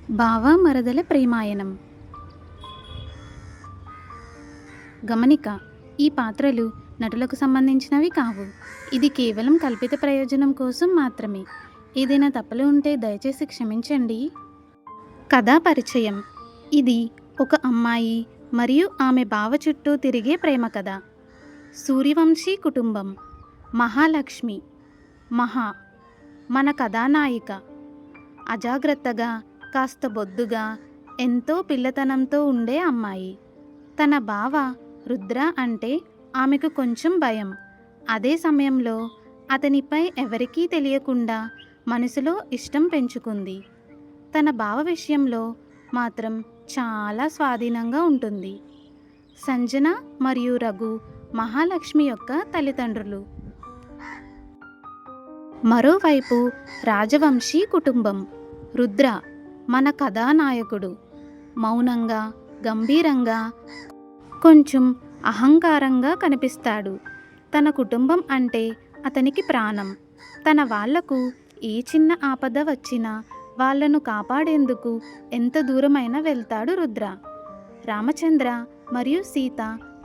బావ మరదల ప్రేమాయణం. గమనిక: ఈ పాత్రలు నటులకు సంబంధించినవి కావు. ఇది కేవలం కల్పిత ప్రయోజనం కోసం మాత్రమే. ఏదైనా తప్పులు ఉంటే దయచేసి క్షమించండి. కథా పరిచయం: ఇది ఒక అమ్మాయి మరియు ఆమె బావ చుట్టూ తిరిగే ప్రేమ కథ. సూర్యవంశీ కుటుంబం. మహాలక్ష్మి మహా మన కథానాయిక. అజాగ్రత్తగా, కాస్త బొద్దుగా, ఎంతో పిల్లతనంతో ఉండే అమ్మాయి. తన బావ రుద్ర అంటే ఆమెకు కొంచెం భయం. అదే సమయంలో అతనిపై ఎవరికీ తెలియకుండా మనసులో ఇష్టం పెంచుకుంది. తన బావ విషయంలో మాత్రం చాలా స్వాధీనంగా ఉంటుంది. సంజన మరియు రఘు మహాలక్ష్మి యొక్క తల్లిదండ్రులు. మరోవైపు రాజవంశీ కుటుంబం. రుద్ర మన కథానాయకుడు. మౌనంగా, గంభీరంగా, కొంచెం అహంకారంగా కనిపిస్తాడు. తన కుటుంబం అంటే అతనికి ప్రాణం. తన వాళ్లకు ఏ చిన్న ఆపద వచ్చినా వాళ్లను కాపాడేందుకు ఎంత దూరమైనా వెళ్తాడు రుద్ర. రామచంద్ర మరియు సీత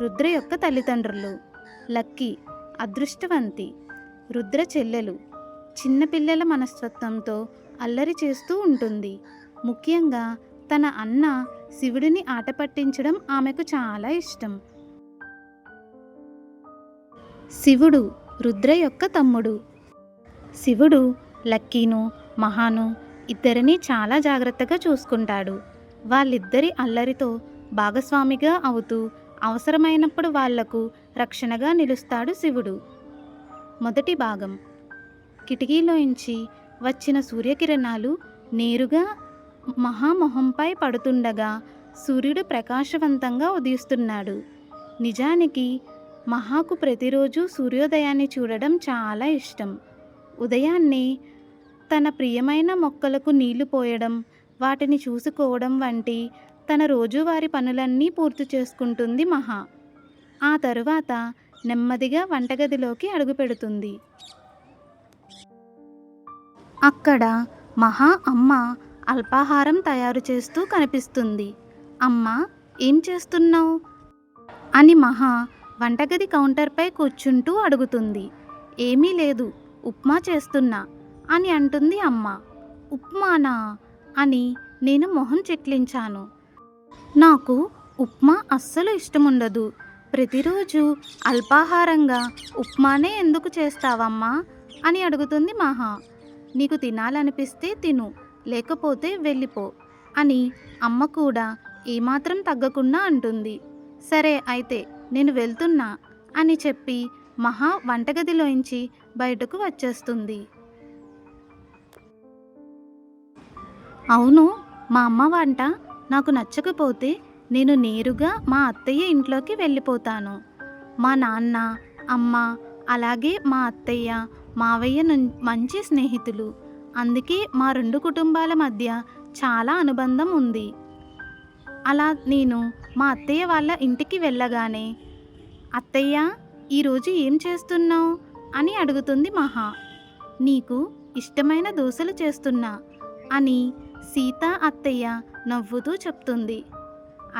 రుద్ర యొక్క తల్లిదండ్రులు. లక్కీ అదృష్టవంతి, రుద్ర చెల్లెలు. చిన్నపిల్లల మనస్తత్వంతో అల్లరి చేస్తూ ఉంటుంది. ముఖ్యంగా తన అన్న శివుడిని ఆట పట్టించడం ఆమెకు చాలా ఇష్టం. శివుడు రుద్ర యొక్క తమ్ముడు. శివుడు లక్కీను, మహాను ఇద్దరిని చాలా జాగ్రత్తగా చూసుకుంటాడు. వాళ్ళిద్దరి అల్లరితో భాగస్వామిగా అవుతూ అవసరమైనప్పుడు వాళ్లకు రక్షణగా నిలుస్తాడు శివుడు. మొదటి భాగం. కిటికీలోంచి వచ్చిన సూర్యకిరణాలు నేరుగా మహామొహంపై పడుతుండగా సూర్యుడు ప్రకాశవంతంగా ఉదయిస్తున్నాడు. నిజానికి మహాకు ప్రతిరోజు సూర్యోదయాన్ని చూడడం చాలా ఇష్టం. ఉదయాన్నే తన ప్రియమైన మొక్కలకు నీళ్లు పోయడం, వాటిని చూసుకోవడం వంటి తన రోజువారీ పనులన్నీ పూర్తి చేసుకుంటుంది మహా. ఆ తరువాత నెమ్మదిగా వంటగదిలోకి అడుగుపెడుతుంది. అక్కడ మహా అమ్మ అల్పాహారం తయారు చేస్తూ కనిపిస్తుంది. అమ్మా, ఏం చేస్తున్నావు అని మహా వంటగది కౌంటర్పై కూర్చుంటూ అడుగుతుంది. ఏమీ లేదు, ఉప్మా చేస్తున్నా అని అంటుంది అమ్మ. ఉప్మానా అని నేను మొహం చిట్లించాను. నాకు ఉప్మా అస్సలు ఇష్టముండదు. ప్రతిరోజు అల్పాహారంగా ఉప్మానే ఎందుకు చేస్తావమ్మా అని అడుగుతుంది మహా. నీకు తినాలనిపిస్తే తిను, లేకపోతే వెళ్ళిపో అని అమ్మ కూడా ఏమాత్రం తగ్గకుండా అంటుంది. సరే అయితే నేను వెళ్తున్నా అని చెప్పి మహా వంటగదిలోంచి బయటకు వచ్చేస్తుంది. అవును, మా అమ్మ వంట నాకు నచ్చకపోతే నేను నేరుగా మా అత్తయ్య ఇంట్లోకి వెళ్ళిపోతాను. మా నాన్న, అమ్మ, అలాగే మా అత్తయ్య, మావయ్య మంచి స్నేహితులు. అందుకే మా రెండు కుటుంబాల మధ్య చాలా అనుబంధం ఉంది. అలా నేను మా అత్తయ్య వాళ్ళ ఇంటికి వెళ్ళగానే, అత్తయ్య, ఈరోజు ఏం చేస్తున్నావు అని అడుగుతుంది మహా. నీకు ఇష్టమైన దోశలు చేస్తున్నా అని సీత అత్తయ్య నవ్వుతూ చెప్తుంది.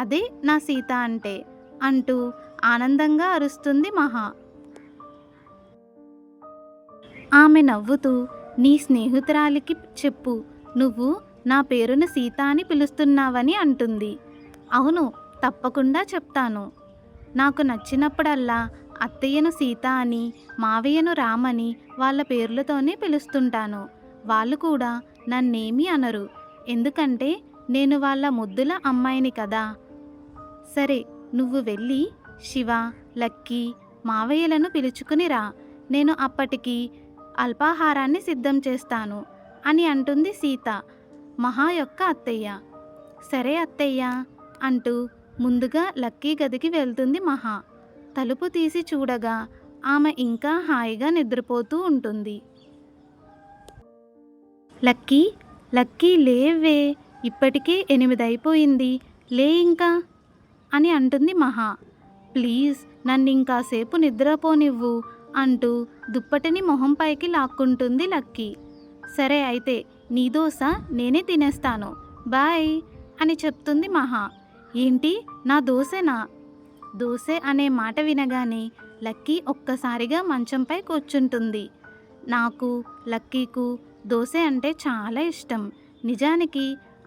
అదే నా సీత అంటే అంటూ ఆనందంగా అరుస్తుంది మహా. ఆమె నవ్వుతూ, నీ స్నేహితురాలికి చెప్పు, నువ్వు నా పేరును సీత అని పిలుస్తున్నావని అంటుంది. అవును, తప్పకుండా చెప్తాను. నాకు నచ్చినప్పుడల్లా అత్తయ్యను సీత అని, మావయ్యను రామని వాళ్ళ పేర్లతోనే పిలుస్తుంటాను. వాళ్ళు కూడా నన్నేమీ అనరు, ఎందుకంటే నేను వాళ్ళ ముద్దుల అమ్మాయిని కదా. సరే, నువ్వు వెళ్ళి శివ, లక్కీ, మావయ్యలను పిలుచుకుని రా. నేను అప్పటికి అల్పాహారాన్ని సిద్ధం చేస్తాను అని అంటుంది సీత, మహా యొక్క అత్తయ్య. సరే అత్తయ్య అంటూ ముందుగా లక్కీ గదికి వెళ్తుంది మహా. తలుపు తీసి చూడగా ఆమె ఇంకా హాయిగా నిద్రపోతూ ఉంటుంది. లక్కీ, లక్కీ లేవే, ఇప్పటికే 8 అయిపోయింది, లే ఇంకా అని అంటుంది మహా. ప్లీజ్ నన్ను ఇంకాసేపు నిద్రపోనివ్వు అంటూ దుప్పటిని మొహంపైకి లాక్కుంటుంది లక్కీ. సరే అయితే నీ దోశ నేనే తినేస్తాను, బాయ్ అని చెప్తుంది మహా. ఏంటి, నా దోసెనా? దోసె అనే మాట వినగానే లక్కీ ఒక్కసారిగా మంచంపై కూర్చుంటుంది. నాకు, లక్కీకు దోసె అంటే చాలా ఇష్టం. నిజానికి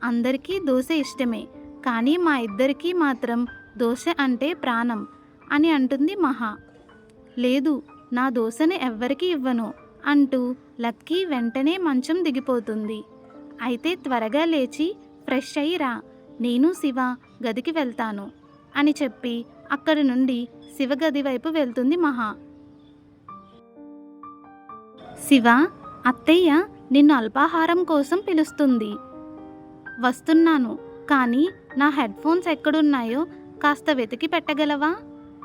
అందరికీ దోసె ఇష్టమే, కానీ మా ఇద్దరికీ మాత్రం దోశ అంటే ప్రాణం అని అంటుంది మహా. లేదు, నా దోశని ఎవ్వరికీ ఇవ్వను అంటూ లక్కీ వెంటనే మంచం దిగిపోతుంది. అయితే త్వరగా లేచి ఫ్రెష్ అయ్యి రా, నేను శివ గదికి వెళ్తాను అని చెప్పి అక్కడి నుండి శివ గది వైపు వెళ్తుంది మహా. శివ, అత్తయ్య నిన్ను అల్పాహారం కోసం పిలుస్తుంది. వస్తున్నాను, కానీ నా హెడ్ ఫోన్స్ ఎక్కడున్నాయో కాస్త వెతికి పెట్టగలవా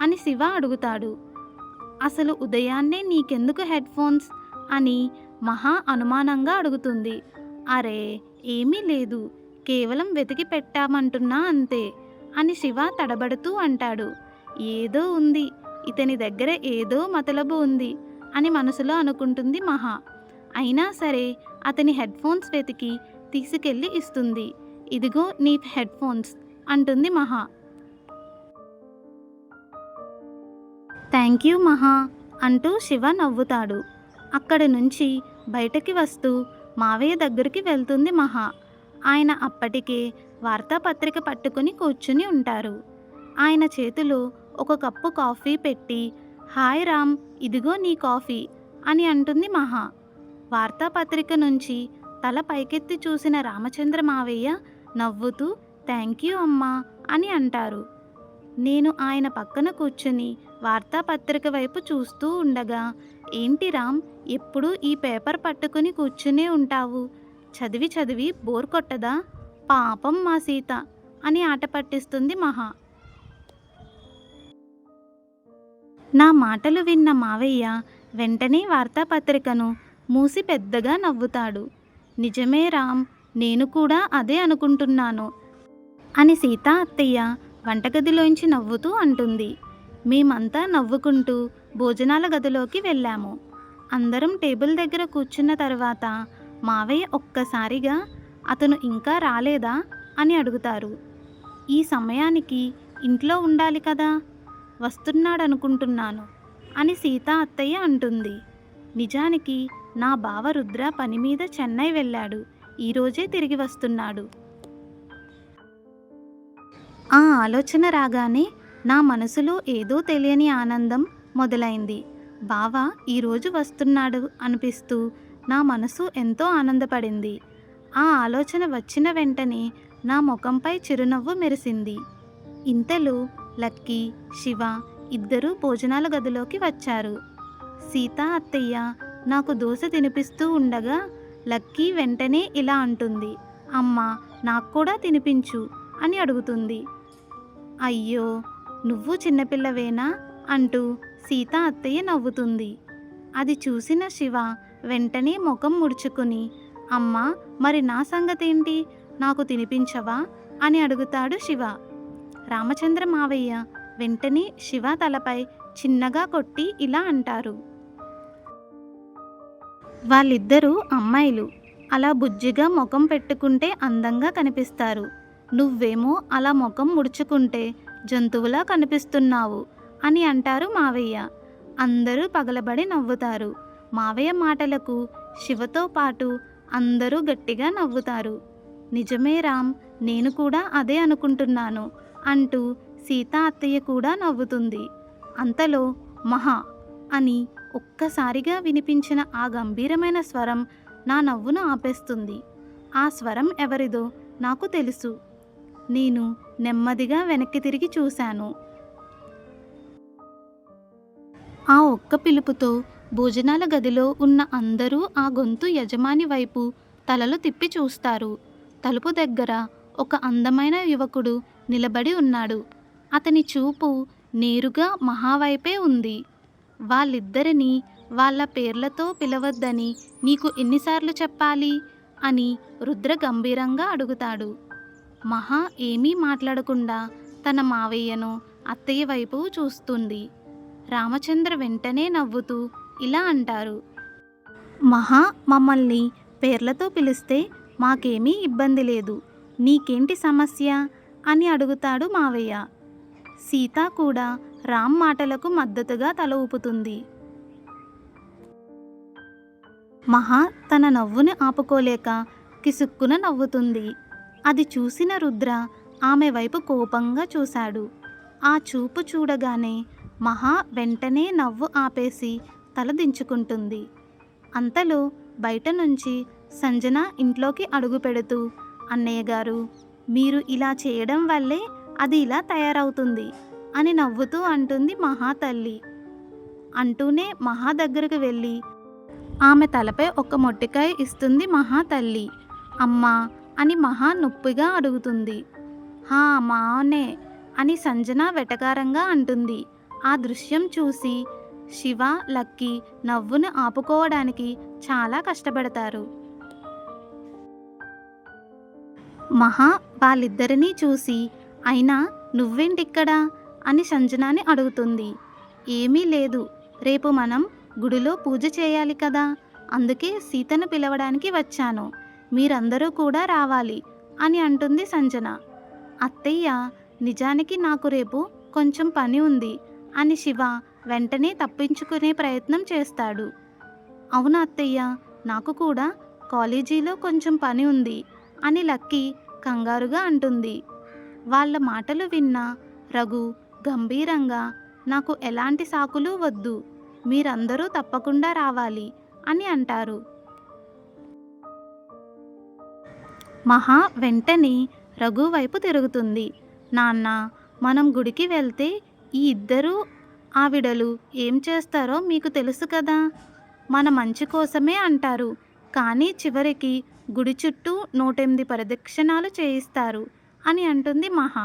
అని శివ అడుగుతాడు. అసలు ఉదయాన్నే నీకెందుకు హెడ్ ఫోన్స్ అని మహా అనుమానంగా అడుగుతుంది. అరే ఏమీ లేదు, కేవలం వెతికి పెట్టామంటున్నా అంతే అని శివ తడబడుతూ అంటాడు. ఏదో ఉంది, ఇతని దగ్గర ఏదో మతలబు ఉంది అని మనసులో అనుకుంటుంది మహా. అయినా సరే అతని హెడ్ ఫోన్స్ వెతికి తీసుకెళ్ళి ఇస్తుంది. ఇదిగో నీ హెడ్ ఫోన్స్ అంటుంది మహా. థ్యాంక్ యూ మహా అంటూ శివ నవ్వుతాడు. అక్కడి నుంచి బయటకి వస్తూ మావయ్య దగ్గరికి వెళ్తుంది మహా. ఆయన అప్పటికే వార్తాపత్రిక పట్టుకుని కూర్చుని ఉంటారు. ఆయన చేతిలో ఒక కప్పు కాఫీ పెట్టి, హాయ్ రామ్, ఇదిగో నీ కాఫీ అని అంటుంది మహా. వార్తాపత్రిక నుంచి తల పైకెత్తి చూసిన రామచంద్ర మావయ్య నవ్వుతూ థ్యాంక్ యూ అమ్మా అని అంటారు. నేను ఆయన పక్కన కూర్చుని వార్తాపత్రిక వైపు చూస్తూ ఉండగా, ఏంటి రామ్, ఎప్పుడూ ఈ పేపర్ పట్టుకుని కూర్చునే ఉంటావు, చదివి చదివి బోర్ కొట్టదా? పాపం మా సీత అని ఆట పట్టిస్తుంది మహా. నా మాటలు విన్న మావయ్య వెంటనే వార్తాపత్రికను మూసి పెద్దగా నవ్వుతాడు. నిజమే రామ్, నేను కూడా అదే అనుకుంటున్నాను అని సీత అత్తయ్య వంటగదిలోంచి నవ్వుతూ అంటుంది. మేమంతా నవ్వుకుంటూ భోజనాల గదిలోకి వెళ్ళాము. అందరం టేబుల్ దగ్గర కూర్చున్న తర్వాత మావయ్య ఒక్కసారిగా అతను ఇంకా రాలేదా అని అడుగుతారు. ఈ సమయానికి ఇంట్లో ఉండాలి కదా, వస్తున్నాడనుకుంటున్నాను అని సీత అత్తయ్య అంటుంది. నిజానికి నా బావ రుద్ర పని మీద చెన్నై వెళ్ళాడు, ఈరోజే తిరిగి వస్తున్నాడు. ఆ ఆలోచన రాగానే నా మనసులో ఏదో తెలియని ఆనందం మొదలైంది. బావ ఈరోజు వస్తున్నాడు అనిపిస్తూ నా మనసు ఎంతో ఆనందపడింది. ఆ ఆలోచన వచ్చిన వెంటనే నా ముఖంపై చిరునవ్వు మెరిసింది. ఇంతలో లక్కీ, శివ ఇద్దరూ భోజనాల గదిలోకి వచ్చారు. సీత అత్తయ్య నాకు దోశ తినిపిస్తూ ఉండగా లక్కీ వెంటనే ఇలా అంటుంది, అమ్మా నాకు కూడా తినిపించు అని అడుగుతుంది. అయ్యో నువ్వు చిన్నపిల్లవేనా అంటూ సీత అత్తయ్య నవ్వుతుంది. అది చూసిన శివ వెంటనే ముఖం ముడుచుకుని, అమ్మా మరి నా సంగతేంటి, నాకు తినిపించవా అని అడుగుతాడు శివ. రామచంద్ర మావయ్య వెంటనే శివ తలపై చిన్నగా కొట్టి ఇలా అంటారు, వాళ్ళిద్దరూ అమ్మాయిలు, అలా బుజ్జిగా ముఖం పెట్టుకుంటే అందంగా కనిపిస్తారు, నువ్వేమో అలా ముఖం ముడుచుకుంటే జంతువులా కనిపిస్తున్నావు అని అంటారు మావయ్య. అందరూ పగలబడి నవ్వుతారు. మావయ్య మాటలకు శివతో పాటు అందరూ గట్టిగా నవ్వుతారు. నిజమే రామ్, నేను కూడా అదే అనుకుంటున్నాను అంటూ సీత అత్తయ్య కూడా నవ్వుతుంది. అంతలో మహా అని ఒక్కసారిగా వినిపించిన ఆ గంభీరమైన స్వరం నా నవ్వును ఆపేస్తుంది. ఆ స్వరం ఎవరిదో నాకు తెలుసు. నేను నెమ్మదిగా వెనక్కి తిరిగి చూశాను. ఆ ఒక్క పిలుపుతో భోజనాల గదిలో ఉన్న అందరూ ఆ గొంతు యజమాని వైపు తలలు తిప్పి చూస్తారు. తలుపు దగ్గర ఒక అందమైన యువకుడు నిలబడి ఉన్నాడు. అతని చూపు నేరుగా మహా వైపే ఉంది. వాళ్ళిద్దరినీ వాళ్ళ పేర్లతో పిలవద్దని నీకు ఎన్నిసార్లు చెప్పాలి అని రుద్ర గంభీరంగా అడుగుతాడు. మహా ఏమీ మాట్లాడకుండా తన మావయ్యను అత్తయ్య వైపు చూస్తుంది. రామచంద్ర వెంటనే నవ్వుతూ ఇలా అంటారు, మహా మమ్మల్ని పేర్లతో పిలిస్తే మాకేమీ ఇబ్బంది లేదు, నీకేంటి సమస్య అని అడుగుతాడు మావయ్య. సీత కూడా రామ్ మాటలకు మద్దతుగా తల ఊపుతుంది. మహా తన నవ్వుని ఆపుకోలేక కిసుక్కున నవ్వుతుంది. అది చూసిన రుద్ర ఆమె వైపు కోపంగా చూశాడు. ఆ చూపు చూడగానే మహా వెంటనే నవ్వు ఆపేసి తల దించుకుంటుంది. అంతలో బయట నుంచి సంజన ఇంట్లోకి అడుగు పెడుతూ, అన్నయ్య గారు, మీరు ఇలా చేయడం వల్లే అది ఇలా తయారవుతుంది అని నవ్వుతూ అంటుంది మహా తల్లి. అంటూనే మహా దగ్గరకు వెళ్ళి ఆమె తలపై ఒక మొట్టికాయ ఇస్తుంది మహా తల్లి. అమ్మా అని మహా నొప్పిగా అడుగుతుంది. హా మానే అని సంజన వెటకారంగా అంటుంది. ఆ దృశ్యం చూసి శివ, లక్కీ నవ్వును ఆపుకోవడానికి చాలా కష్టపడతారు. మహా వాళ్ళిద్దరినీ చూసి, అయినా నువ్వేంటిక్కడా అని సంజనాని అడుగుతుంది. ఏమీ లేదు, రేపు మనం గుడిలో పూజ చేయాలి కదా, అందుకే సీతను పిలవడానికి వచ్చాను, మీరందరూ కూడా రావాలి అని అంటుంది సంజన. అత్తయ్య, నిజానికి నాకు రేపు కొంచెం పని ఉంది అని శివ వెంటనే తప్పించుకునే ప్రయత్నం చేస్తాడు. అవునా అత్తయ్య, నాకు కూడా కాలేజీలో కొంచెం పని ఉంది అని లక్కీ కంగారుగా అంటుంది. వాళ్ళ మాటలు విన్న రఘు గంభీరంగా, నాకు ఎలాంటి సాకులు వద్దు, మీరందరూ తప్పకుండా రావాలి అని అంటారు. మహా వెంటనే రఘు వైపు తిరుగుతుంది. నాన్న, మనం గుడికి వెళ్తే ఈ ఇద్దరు ఆవిడలు ఏం చేస్తారో మీకు తెలుసు కదా, మన మంచి కోసమే అంటారు, కానీ చివరికి గుడి చుట్టూ 108 ప్రదక్షిణాలు చేయిస్తారు అని అంటుంది మహా.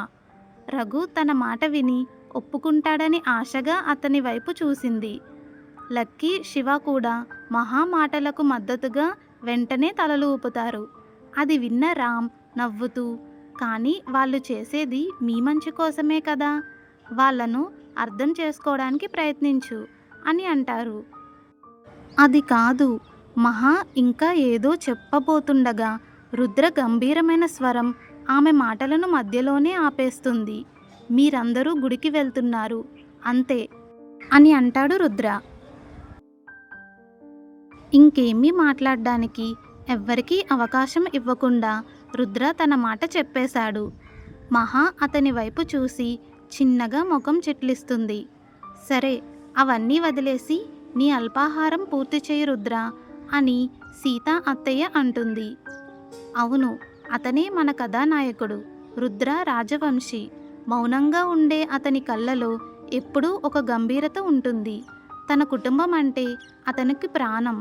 రఘు తన మాట విని ఒప్పుకుంటాడని ఆశగా అతని వైపు చూసింది. లక్కీ, శివ కూడా మహా మాటలకు మద్దతుగా వెంటనే తలలు ఊపుతారు. అది విన్న రామ్ నవ్వుతూ, కానీ వాళ్ళు చేసేది మీ మంచి కోసమే కదా, వాళ్ళను అర్థం చేసుకోవడానికి ప్రయత్నించు అని అంటారు. అది కాదు, మహా ఇంకా ఏదో చెప్పబోతుండగా రుద్ర గంభీరమైన స్వరం ఆమె మాటలను మధ్యలోనే ఆపేస్తుంది. మీరందరూ గుడికి వెళ్తున్నారు అంతే అని అంటాడు రుద్ర. ఇంకేమీ మాట్లాడడానికి ఎవ్వరికీ అవకాశం ఇవ్వకుండా రుద్ర తన మాట చెప్పేశాడు. మహా అతని వైపు చూసి చిన్నగా ముఖం చిట్లిస్తుంది. సరే, అవన్నీ వదిలేసి నీ అల్పాహారం పూర్తి చేయి రుద్ర అని సీత అత్తయ్య అంటుంది. అవును, అతనే మన కథానాయకుడు, రుద్ర రాజవంశీ. మౌనంగా ఉండే అతని కళ్ళలో ఎప్పుడూ ఒక గంభీరత ఉంటుంది. తన కుటుంబం అంటే అతనికి ప్రాణం.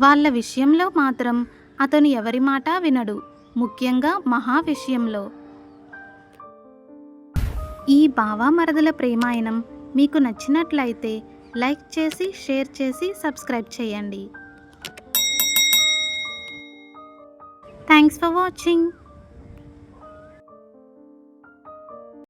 వాళ్ళ విషయంలో మాత్రం అతను ఎవరి మాట వినడు, ముఖ్యంగా మహా విషయంలో. ఈ బావామరదల ప్రేమాయణం మీకు నచ్చినట్లయితే లైక్ చేసి, షేర్ చేసి, సబ్స్క్రైబ్ చేయండి. Thanks for watching.